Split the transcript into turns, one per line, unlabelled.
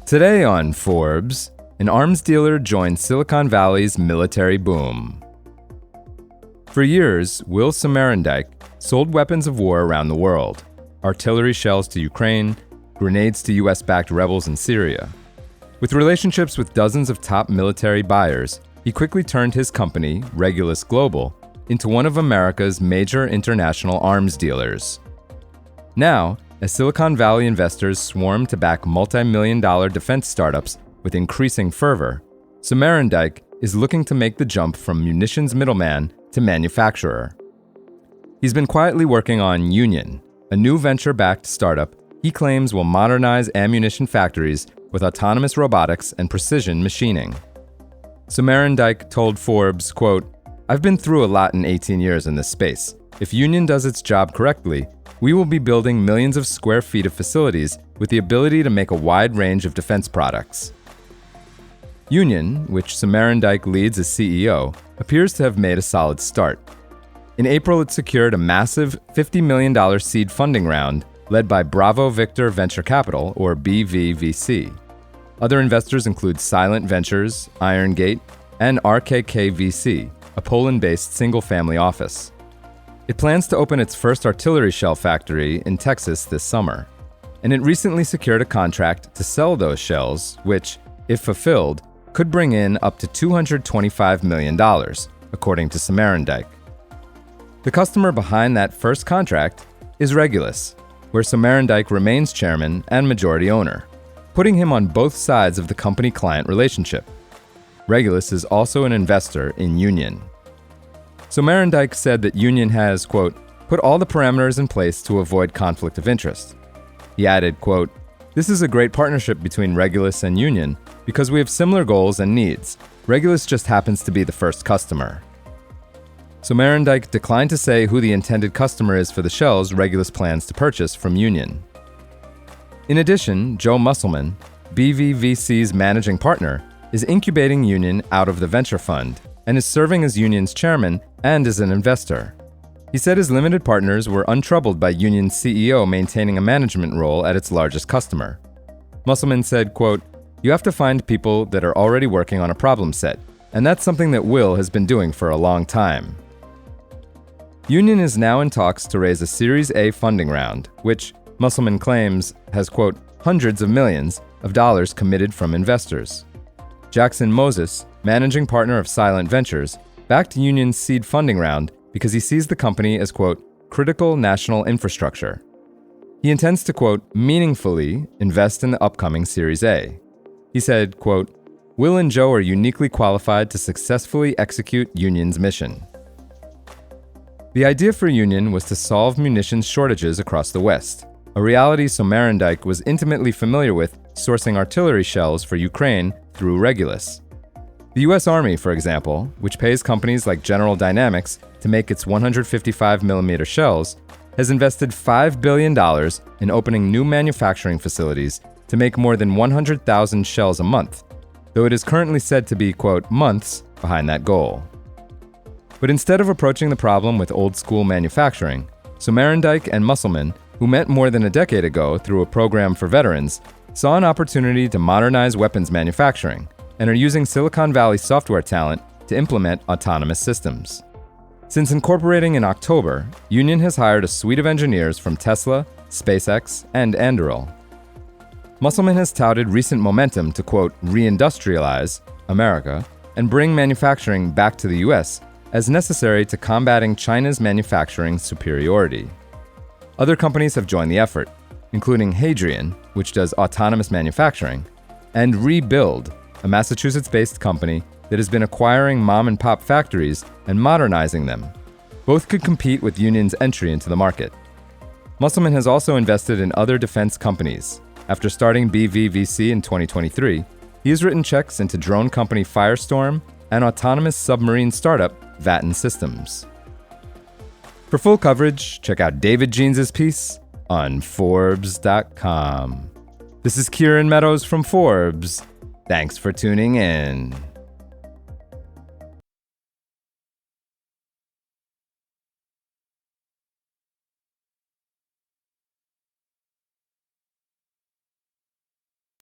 Today on Forbes, an arms dealer joins Silicon Valley's military boom. For years, Will Somerindyke sold weapons of war around the world, artillery shells to Ukraine, grenades to US-backed rebels in Syria. With relationships with dozens of top military buyers, he quickly turned his company, Regulus Global, into one of America's major international arms dealers. Now, as Silicon Valley investors swarm to back multi-million-dollar defense startups with increasing fervor, Somerindyke is looking to make the jump from munitions middleman to manufacturer. He's been quietly working on Union, a new venture-backed startup he claims will modernize ammunition factories with autonomous robotics and precision machining. Somerindyke told Forbes, quote, "I've been through a lot in 18 years in this space. If Union does its job correctly, we will be building millions of square feet of facilities with the ability to make a wide range of defense products." Union, which Somerindyke leads as CEO, appears to have made a solid start. In April, it secured a massive $50 million seed funding round led by Bravo Victor Venture Capital, or BVVC. Other investors include Silent Ventures, IronGate, and RKKVC, a Poland-based single-family office. It plans to open its first artillery shell factory in Texas this summer, and it recently secured a contract to sell those shells, which, if fulfilled, could bring in up to $225 million, according to Somerindyke. The customer behind that first contract is Regulus, where Somerindyke remains chairman and majority owner, putting him on both sides of the company-client relationship. Regulus is also an investor in Union. Somerindyke said that Union has, quote, "put all the parameters in place to avoid conflict of interest." He added, quote, "This is a great partnership between Regulus and Union because we have similar goals and needs. Regulus just happens to be the first customer." Somerindyke declined to say who the intended customer is for the shells Regulus plans to purchase from Union. In addition, Joe Musselman, BVVC's managing partner, is incubating Union out of the venture fund and is serving as Union's chairman and as an investor. He said his limited partners were untroubled by Union's CEO maintaining a management role at its largest customer. Musselman said, quote, "You have to find people that are already working on a problem set, and that's something that Will has been doing for a long time." Union is now in talks to raise a Series A funding round, which, Musselman claims, has, quote, "hundreds of millions of dollars committed from investors." Jackson Moses, managing partner of Silent Ventures, backed Union's seed funding round because he sees the company as, quote, "critical national infrastructure." He intends to, quote, "meaningfully invest in the upcoming Series A." He said, quote, "Will and Joe are uniquely qualified to successfully execute Union's mission." The idea for Union was to solve munitions shortages across the West, a reality Somerindyke was intimately familiar with sourcing artillery shells for Ukraine through Regulus. The US Army, for example, which pays companies like General Dynamics to make its 155mm shells, has invested $5 billion in opening new manufacturing facilities to make more than 100,000 shells a month, though it is currently said to be, quote, "months behind that goal." But instead of approaching the problem with old-school manufacturing, Somerindyke and Musselman, who met more than a decade ago through a program for veterans, saw an opportunity to modernize weapons manufacturing and are using Silicon Valley software talent to implement autonomous systems. Since incorporating in October, Union has hired a suite of engineers from Tesla, SpaceX, and Anduril. Musselman has touted recent momentum to, quote, "reindustrialize America and bring manufacturing back to the US as necessary to combating China's manufacturing superiority." Other companies have joined the effort, including Hadrian, which does autonomous manufacturing, and Rebuild, a Massachusetts-based company that has been acquiring mom-and-pop factories and modernizing them. Both could compete with Union's entry into the market. Musselman has also invested in other defense companies. After starting BVVC in 2023, he has written checks into drone company Firestorm and autonomous submarine startup Vatten Systems. For full coverage, check out David Jeans's piece on forbes.com. This is Kieran Meadows from Forbes. Thanks for tuning in.